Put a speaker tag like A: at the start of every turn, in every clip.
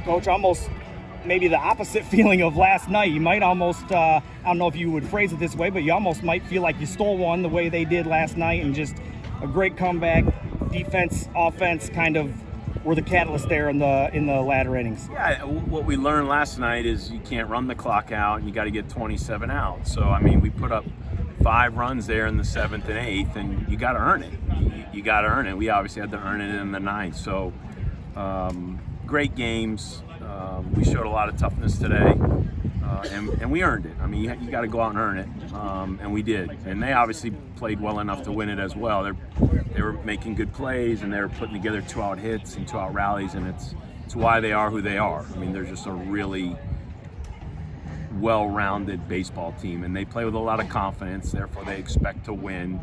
A: Coach, almost maybe the opposite feeling of last night. You might almost, I don't know if you would phrase it this way, but you almost might feel like you stole one the way they did last night, and just a great comeback. Defense, offense kind of were the catalyst there in the latter innings.
B: Yeah, what we learned last night is you can't run the clock out and you got to get 27 out. So, I mean, we put up 5 runs there in the 7th and 8th, and you got to earn it. You got to earn it. We obviously had to earn it in the 9th. So, great games. We showed a lot of toughness today, and we earned it. I mean, you got to go out and earn it, and we did. And they obviously played well enough to win it as well. They were making good plays, and they were putting together 2-out hits and 2-out rallies, and it's why they are who they are. I mean, they're just a really well-rounded baseball team, and they play with a lot of confidence. Therefore, they expect to win.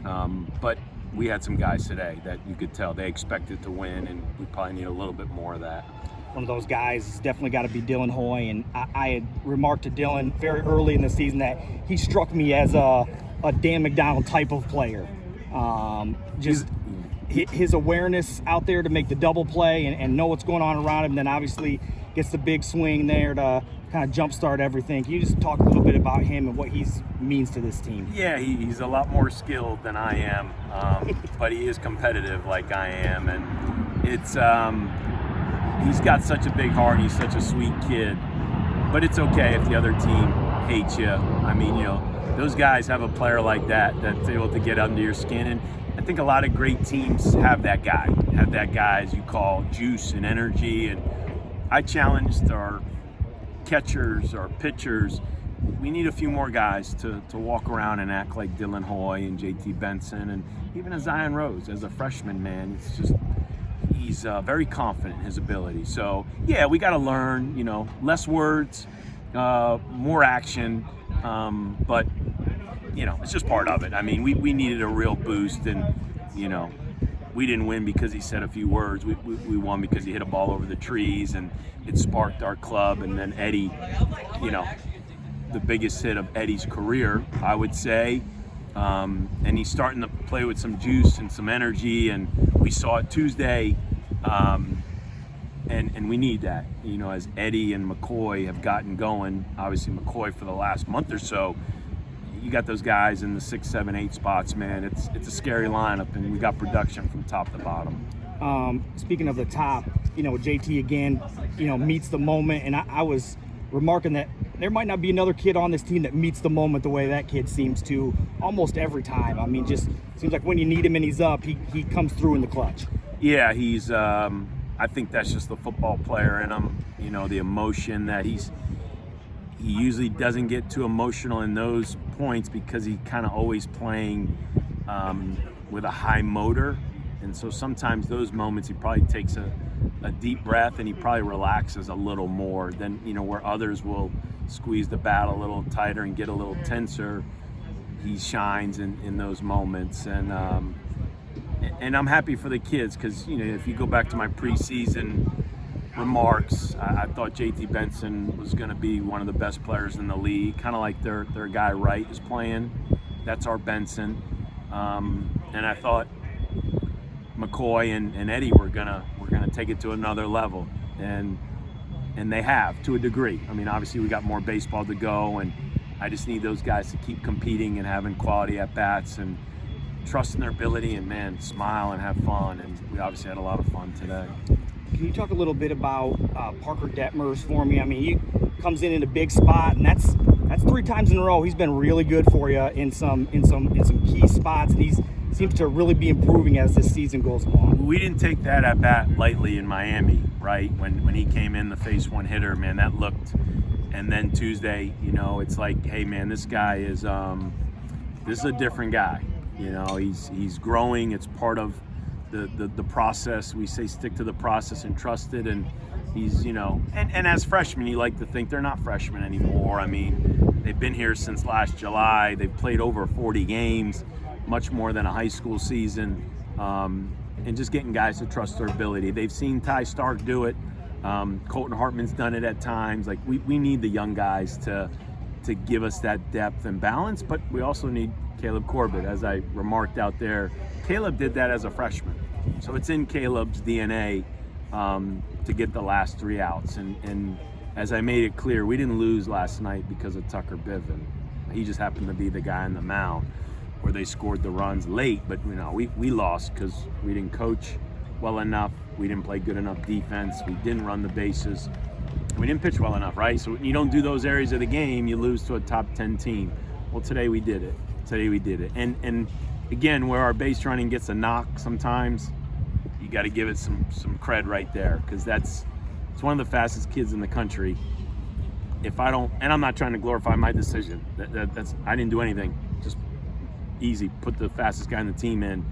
B: But we had some guys today that you could tell they expected to win, and we probably need a little bit more of that.
A: One of those guys has definitely got to be Dylan Hoy, and I had remarked to Dylan very early in the season that he struck me as a Dan McDonnell type of player. Just his awareness out there to make the double play and know what's going on around him, then obviously gets the big swing there to kind of jumpstart everything. Can you just talk a little bit about him and what he means to this team?
B: Yeah, he's a lot more skilled than I am, but he is competitive like I am, and it's he's got such a big heart. He's such a sweet kid, but it's okay if the other team hates you. I mean, you know, those guys have a player like that that's able to get under your skin, and I think a lot of great teams have that guy, as you call, juice and energy. And I challenged our catchers, our pitchers. We need a few more guys to walk around and act like Dylan Hoy and JT Benson, and even a Zion Rose as a freshman, man. It's just, he's very confident in his ability. So yeah, we got to learn, you know, less words, more action, but you know, it's just part of it. I mean, we needed a real boost, and you know, we didn't win because he said a few words. We won because he hit a ball over the trees, and it sparked our club. And then Eddie, you know, the biggest hit of Eddie's career, I would say. And he's starting to play with some juice and some energy, and we saw it Tuesday. And we need that, you know, as Eddie and McCoy have gotten going. Obviously McCoy for the last month or so. You got those guys in the 6, 7, 8 spots, man. It's a scary lineup, and we got production from top to bottom.
A: Speaking of the top, you know, JT again, you know, meets the moment, and I was remarking that there might not be another kid on this team that meets the moment the way that kid seems to almost every time. I mean, just seems like when you need him and he's up, he comes through in the clutch.
B: Yeah, he's I think that's just the football player in him. You know, the emotion that he usually doesn't get too emotional in those points because he's kind of always playing with a high motor. And so sometimes those moments he probably takes a deep breath and he probably relaxes a little more than, you know, where others will squeeze the bat a little tighter and get a little tenser. He shines in those moments. And I'm happy for the kids because, you know, if you go back to my preseason remarks, I thought JT Benson was going to be one of the best players in the league, kind of like their guy Wright is playing. That's our Benson. And I thought McCoy and Eddie were gonna take it to another level, and they have to a degree. I mean, obviously we got more baseball to go, and I just need those guys to keep competing and having quality at bats and trusting their ability, and man, smile and have fun. And we obviously had a lot of fun today.
A: Can you talk a little bit about Parker Detmers for me? I mean, he comes in a big spot, and that's 3 times in a row he's been really good for you in some key spots, and he seems to really be improving as this season goes along.
B: We didn't take that at bat lightly in Miami, right? When he came in, the face one hitter, man, that looked. And then Tuesday, you know, it's like, hey man, this guy is this is a different guy. You know, he's growing. It's part of the process. We say stick to the process and trust it. And he's, you know, and as freshmen, you like to think they're not freshmen anymore. I mean, they've been here since last July. They've played over 40 games, much more than a high school season. And just getting guys to trust their ability. They've seen Ty Stark do it. Colton Hartman's done it at times. Like we need the young guys to give us that depth and balance, but we also need Caleb Corbett, as I remarked out there. Caleb did that as a freshman. So it's in Caleb's DNA to get the last 3 outs. And as I made it clear, we didn't lose last night because of Tucker Biven. He just happened to be the guy on the mound where they scored the runs late, but we lost because we didn't coach well enough, we didn't play good enough defense, we didn't run the bases, we didn't pitch well enough, right? So when you don't do those areas of the game, you lose to a top 10 team. Well, today we did it. And again, where our base running gets a knock sometimes, you got to give it some cred right there, because it's one of the fastest kids in the country. If I don't, and I'm not trying to glorify my decision, that's I didn't do anything, just easy, put the fastest guy in the team in.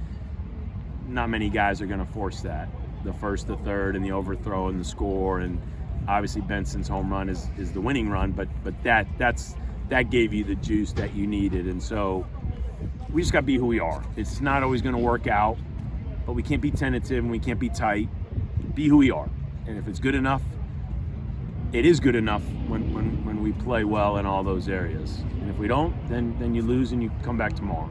B: Not many guys are going to force that, the first, the third, and the overthrow and the score. And obviously Benson's home run is the winning run, but that gave you the juice that you needed. And so we just got to be who we are. It's not always going to work out, but we can't be tentative and we can't be tight. Be who we are, and if it's good enough, it is good enough when we play well in all those areas. And if we don't, then you lose and you come back tomorrow.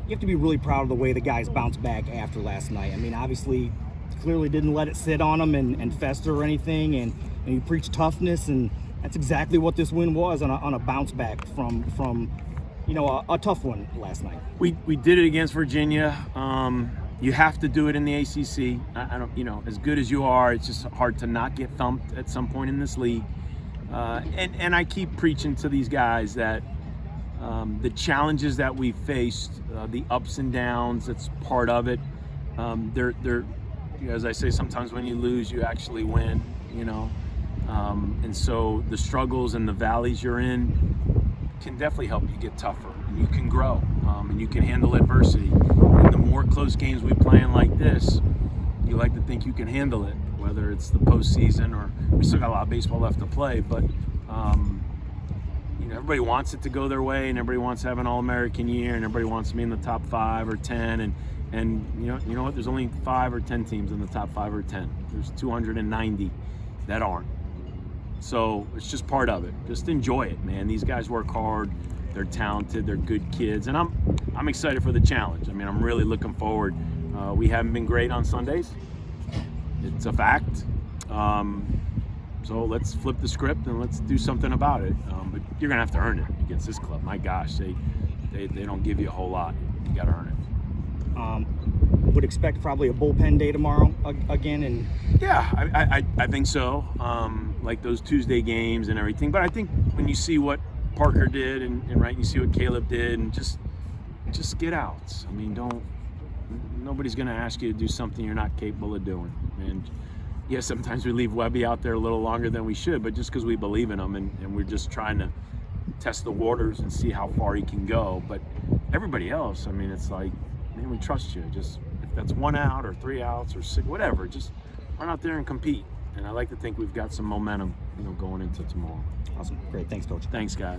A: You have to be really proud of the way the guys bounced back after last night. I mean, obviously, clearly didn't let it sit on them and fester or anything, and you preach toughness, and that's exactly what this win was, on a bounce back from a tough one last night.
B: We did it against Virginia. You have to do it in the ACC. I don't, as good as you are, it's just hard to not get thumped at some point in this league. And I keep preaching to these guys that the challenges that we faced, the ups and downs, that's part of it. They're as I say, sometimes when you lose, you actually win, and so the struggles and the valleys you're in can definitely help you get tougher, and you can grow, and you can handle adversity. And the more close games we play in like this, you like to think you can handle it, whether it's the postseason or we still got a lot of baseball left to play, but everybody wants it to go their way, and everybody wants to have an All-American year, and everybody wants to be in the top 5 or 10, and you know what? There's only 5 or 10 teams in the top 5 or 10. There's 290 that aren't. So it's just part of it. Just enjoy it, man. These guys work hard. They're talented. They're good kids, and I'm excited for the challenge. I mean, I'm really looking forward. We haven't been great on Sundays. It's a fact. So let's flip the script and let's do something about it. But you're gonna have to earn it against this club. My gosh, they don't give you a whole lot. You gotta earn it.
A: Would expect probably a bullpen day tomorrow again, and
B: yeah, I think so. Like those Tuesday games and everything. But I think when you see what Parker did and right, you see what Caleb did, and just get out. I mean, nobody's gonna ask you to do something you're not capable of doing. And yeah, sometimes we leave Webby out there a little longer than we should, but just because we believe in him and we're just trying to test the waters and see how far he can go. But everybody else, I mean, it's like, man, we trust you. Just if that's 1 out or 3 outs or 6, whatever, just run out there and compete. And I like to think we've got some momentum, going into tomorrow.
A: Awesome. Great. Thanks, Coach.
B: Thanks, guys.